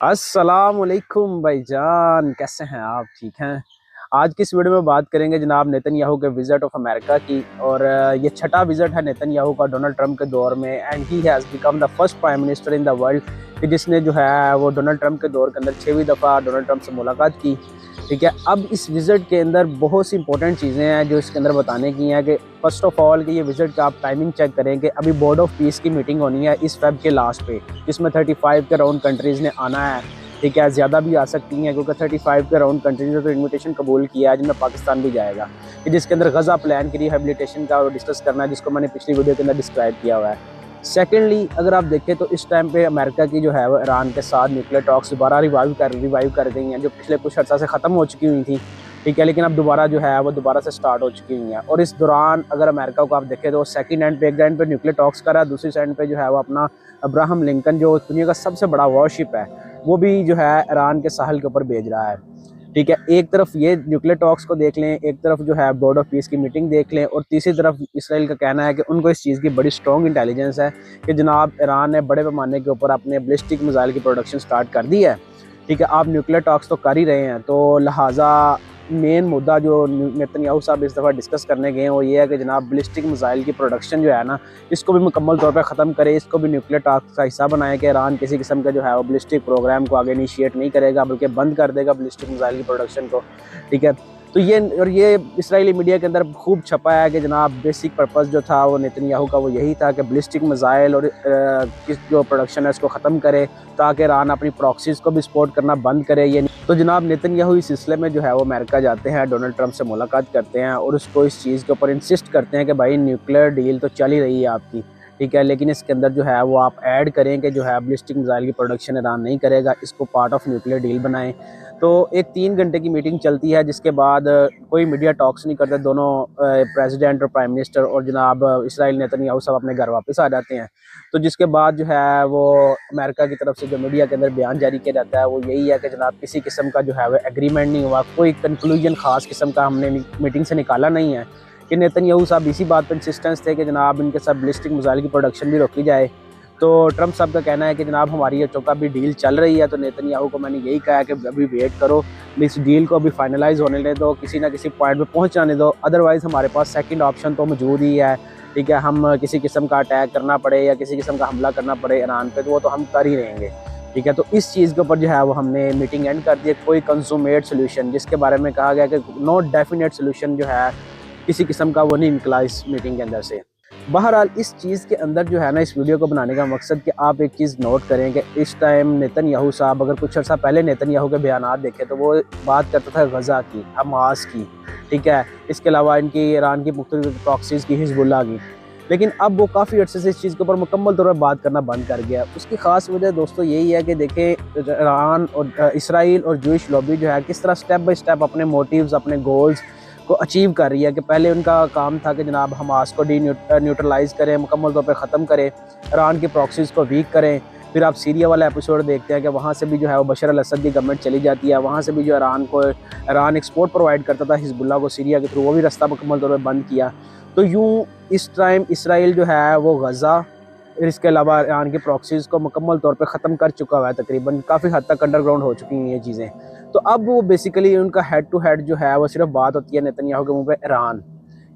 अस्सलाम वालेकुम भाईजान, कैसे हैं आप? ठीक हैं। आज की इस वीडियो में बात करेंगे जनाब नेतन्याहू के विजिट ऑफ अमेरिका की। और ये छठा विजिट है नेतन्याहू का डोनाल्ड ट्रंप के दौर में, and he has become the first prime minister in the world कि जिसने जो है वो डोनाल्ड ट्रंप के दौर के अंदर 6वीं दफ़ा डोनाल्ड ट्रंप से मुलाकात की। ठीक है, अब इस विज़िट के अंदर बहुत सी इंपॉर्टेंट चीज़ें हैं जो इसके अंदर बताने की हैं कि फर्स्ट ऑफ ऑल कि ये विज़िट का आप टाइमिंग चेक करें कि अभी बोर्ड ऑफ पीस की मीटिंग होनी है इस फेब के लास्ट पे, जिसमें 35 के राउंड कंट्रीज़ ने आना है। ठीक है, ज़्यादा भी आ सकती हैं क्योंकि 35 के राउंड कंट्रीज ने तो इन्विटेशन कबूल किया है, जिनमें पाकिस्तान भी जाएगा, कि जिसके अंदर गज़ा प्लान की रिहेबिलिटेशन का डिस्कस करना है, जिसको मैंने पिछली वीडियो के अंदर डिस्क्राइब किया हुआ है। सेकेंडली, अगर आप देखें तो इस टाइम पे अमेरिका की जो है वो ईरान के साथ न्यूक्लियर टॉक्स दोबारा रिवाइव कर गई हैं, जो पिछले कुछ अर्सा से ख़त्म हो चुकी हुई थी। ठीक है, लेकिन अब दोबारा जो है वो दोबारा से स्टार्ट हो चुकी हुई हैं। और इस दौरान अगर अमेरिका को आप देखें तो सेकंड एंड पे, एक एंड पे न्यूक्लियर टॉक्स कर रहा है, दूसरी साइड पे जो है वो अपना अब्राहम लिंकन, जो दुनिया का सबसे बड़ा वॉरशिप है, वो भी जो है ईरान के साहल के ऊपर भेज रहा है। ठीक है, एक तरफ ये न्यूक्लियर टॉक्स को देख लें, एक तरफ जो है बोर्ड ऑफ पीस की मीटिंग देख लें, और तीसरी तरफ इसराइल का कहना है कि उनको इस चीज़ की बड़ी स्ट्रॉन्ग इंटेलिजेंस है कि जनाब ईरान ने बड़े पैमाने के ऊपर अपने बैलिस्टिक मिसाइल की प्रोडक्शन स्टार्ट कर दी है। ठीक है, आप न्यूक्लियर टॉक्स तो कर ही रहे हैं, तो लिहाजा मेन मुद्दा जो नेतन्याहू साहब इस दफ़ा डिस्कस करने गए हैं वो ये है कि जनाब बैलिस्टिक मिसाइल की प्रोडक्शन जो है ना, इसको भी मुकम्मल तौर पर ख़त्म करे, इसको भी न्यूक्लियर टॉक्स का हिस्सा बनाए कि ईरान किसी किस्म का जो है वो बैलिस्टिक प्रोग्राम को आगे इनिशिएट नहीं करेगा, बल्कि बंद कर देगा बैलिस्टिक मिसाइल की प्रोडक्शन को। ठीक है, तो ये इसराइली मीडिया के अंदर खूब छपा है कि जनाब बेसिक पर्पज़ जो था वो नेतन्याहू का वो यही था कि बैलिस्टिक मिसाइल और किस जो प्रोडक्शन है इसको ख़त्म करे, ताकि ईरान अपनी प्रॉक्सीज़ को भी सपोर्ट करना बंद करे। ये तो जनाब नेतन्याहू इस सिलसिले में जो है वो अमेरिका जाते हैं, डोनाल्ड ट्रंप से मुलाकात करते हैं और उसको इस चीज़ के ऊपर इंसिस्ट करते हैं कि भाई न्यूक्लियर डील तो चल ही रही है आपकी, ठीक है, लेकिन इसके अंदर जो है वो आप ऐड करें कि जो है बैलिस्टिक मिसाइल की प्रोडक्शन ईरान नहीं करेगा, इसको पार्ट ऑफ न्यूक्लियर डील बनाएं। तो एक 3 घंटे की मीटिंग चलती है, जिसके बाद कोई मीडिया टॉक्स नहीं करते, दोनों प्रेसिडेंट और प्राइम मिनिस्टर और जनाब इसराइल नेतन्याहू सब अपने घर वापस आ जाते हैं। तो जिसके बाद जो है वो अमेरिका की तरफ से जो मीडिया के अंदर बयान जारी किया जाता है वो यही है कि जनाब किसी किस्म का जो है वो एग्रीमेंट नहीं हुआ, कोई कंक्लूजन ख़ास किस्म का हमने मीटिंग से निकाला नहीं है, कि नेतन्याहू साहब इसी बात पर इंसिस्टेंस थे कि जनाब इनके साथ बैलिस्टिक मिसाइल की प्रोडक्शन भी रोकी जाए। तो ट्रंप साहब का कहना है कि जनाब हमारी ये चौका भी डील चल रही है, तो नेतन्याहू को मैंने यही कहा है कि अभी वेट करो, इस डील को अभी फाइनलाइज होने ले दो, किसी ना किसी पॉइंट पे पहुंच जाने दो, अदरवाइज़ हमारे पास सेकंड ऑप्शन तो मौजूद ही है। ठीक है, हम किसी किस्म का अटैक करना पड़े या किसी किस्म का हमला करना पड़े ईरान पे, तो वो तो हम कर ही रहेंगे। ठीक है, तो इस चीज़ के ऊपर जो है वो हमने मीटिंग एंड कर दी। कोई कंज्यूमेट सोल्यूशन जिसके बारे में कहा गया कि नो डेफिनेट सोल्यूशन जो है किसी किस्म का वो नहीं निकला इस मीटिंग के अंदर से। बहरहाल इस चीज़ के अंदर जो है ना, इस वीडियो को बनाने का मकसद कि आप एक चीज़ नोट करें कि इस टाइम नेतन्याहू साहब, अगर कुछ अर्सा पहले नेतन्याहू के बयानात देखें तो वो बात करता था गज़ा की, हमास की, ठीक है, इसके अलावा इनकी ईरान की मुख्तलिफ प्रॉक्सीज़ की, हिजबुल्लाह की। लेकिन अब वो काफ़ी अर्से से इस चीज़ के ऊपर मुकम्मल तौर पर बात करना बंद कर गया। उसकी ख़ास वजह दोस्तों यही है कि देखें ईरान और इसराइल और जूइश लॉबी जो है किस तरह स्टेप बाई स्टेप अपने मोटिव्स, अपने गोल्स को अचीव कर रही है। कि पहले उनका काम था कि जनाब हमास को न्यूट्रलाइज़ करें, मुकम्मल तौर पे ख़त्म करें, ईरान की प्रॉक्सीज़ को वीक करें। फिर आप सीरिया वाला एपिसोड देखते हैं कि वहाँ से भी जो है वो बशर अल असद की गवर्नमेंट चली जाती है, वहाँ से भी जो ईरान एक्सपोर्ट प्रोवाइड करता था हिजबुल्लाह को सीरिया के थ्रू, वो भी रास्ता मुकम्मल तौर पर बंद किया। तो यूँ इस टाइम इसराइल जो है वो गज़ा, इसके अलावा ईरान की प्रॉक्सीज़ को मुकम्मल तौर पे ख़त्म कर चुका हुआ है, तकरीबन काफ़ी हद तक अंडरग्राउंड हो चुकी हैं ये चीज़ें। तो अब वो बेसिकली उनका हेड टू हेड जो है वो सिर्फ बात होती है नेतन्याहू के मुंह पे ईरान,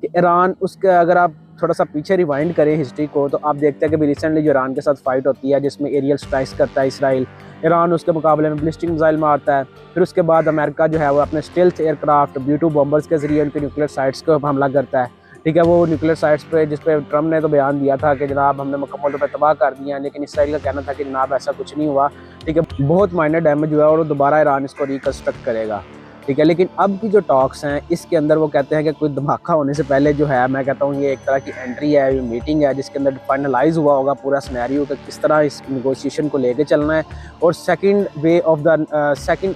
कि ईरान उसके, अगर आप थोड़ा सा पीछे रिवाइंड करें हिस्ट्री को, तो आप देखते हैं कि अभी रिसेंटली जो ईरान के साथ फाइट होती है जिसमें एरियल स्ट्राइक्स करता है इसराइल, ईरान उसके मुकाबले में बैलिस्टिक मिसाइल मारता है। फिर उसके बाद अमेरिका जो है वो अपने स्टेल्थ एयरक्राफ्ट B-2 बॉम्बर्स के ज़रिए उनके न्यूक्लियर साइट्स को हमला करता है। ठीक है, वो न्यूक्लियर साइट्स पे, जिस पे ट्रंप ने तो बयान दिया था कि जनाब हमने मुकम्मल तौर पर तबाह कर दिया, लेकिन इसराइल का कहना था कि जनाब ऐसा कुछ नहीं हुआ। ठीक है, बहुत माइनर डैमेज हुआ और वो दोबारा ईरान इसको रिकन्स्ट्रक्ट करेगा। ठीक है, लेकिन अब की जो टॉक्स हैं इसके अंदर वो कहते हैं कि कोई धमाका होने से पहले जो है, मैं कहता हूँ ये एक तरह की एंट्री है, मीटिंग है, जिसके अंदर फाइनलाइज हुआ होगा पूरा सिनेरियो कि किस तरह इस नेगोशिएशन को लेके चलना है, और second way of the second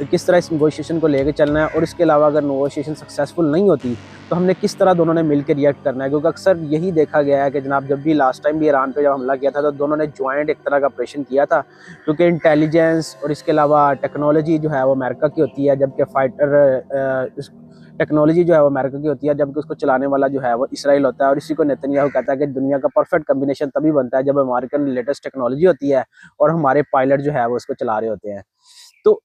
किस तरह इस नेगोशिएशन को लेके चलना है। और इसके अलावा अगर नेगोशिएशन सक्सेसफुल नहीं होती तो हमने किस तरह दोनों ने मिलकर रिएक्ट करना है, क्योंकि अक्सर यही देखा गया है कि जनाब जब भी लास्ट टाइम भी ईरान पे जब हमला किया था तो दोनों ने ज्वाइंट एक तरह का ऑपरेशन किया था, क्योंकि इंटेलिजेंस और इसके अलावा टेक्नोलॉजी जो है वो अमेरिका की होती है, जबकि फाइटर टेक्नोलॉजी जो है वो अमेरिका की होती है, जबकि उसको चलाने वाला जो है वो इसराइल होता है। और इसी को नेतन्याहू कहता है कि दुनिया का परफेक्ट कम्बिनेशन तभी बनता है जब अमेरिकन लेटेस्ट टेक्नोलॉजी होती है और हमारे पायलट जो है वो उसको चला रहे होते हैं। तो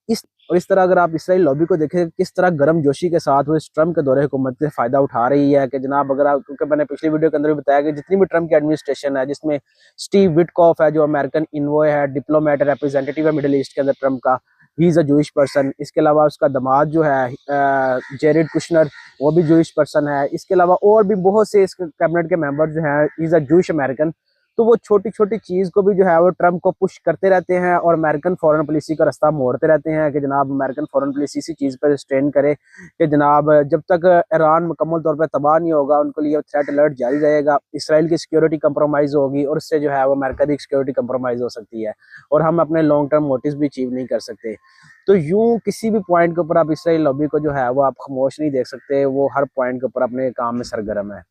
इस तरह अगर आप इसराइल लॉबी को देखें किस तरह गर्म जोशी के साथ वो इस ट्रम्प के दौरे हुकूमत से फायदा उठा रही है कि जनाब अगर आप, क्योंकि मैंने पिछली वीडियो के अंदर भी बताया कि जितनी भी ट्रम्प की एडमिनिस्ट्रेशन है, जिसमें स्टीव विटकॉफ है जो अमेरिकन इन्वॉय है, डिप्लोमेट रिप्रेजेंटेटिव है मिडिल ईस्ट के अंदर ट्रम्प का, he is a Jewish person. इसके अलावा उसका दामाद जो है जेरेड कुशनर, वो भी जूइश पर्सन है। इसके अलावा और भी बहुत से इस कैबिनेट के मेंबर जो हैं he is a Jewish American. तो वो छोटी छोटी चीज़ को भी जो है वो ट्रम्प को पुश करते रहते हैं और अमेरिकन फॉरेन पॉलिसी का रास्ता मोड़ते रहते हैं कि जनाब अमेरिकन फॉरेन पॉलिसी इसी चीज़ पर स्ट्रेन करे कि जनाब जब तक ईरान मुकम्मल तौर पर तबाह नहीं होगा उनके लिए थ्रेट अलर्ट जारी रहेगा, इसराइल की सिक्योरिटी कंप्रोमाइज़ होगी और उससे जो है वो अमेरिका की सिक्योरिटी कंप्रोमाइज़ हो सकती है और हम अपने लॉन्ग टर्म मोटिव्स भी अचीव नहीं कर सकते। तो यूं किसी भी पॉइंट के ऊपर आप इसराइल लॉबी को जो है वो आप खामोश नहीं देख सकते, वो हर पॉइंट के ऊपर अपने काम में सरगर्म है।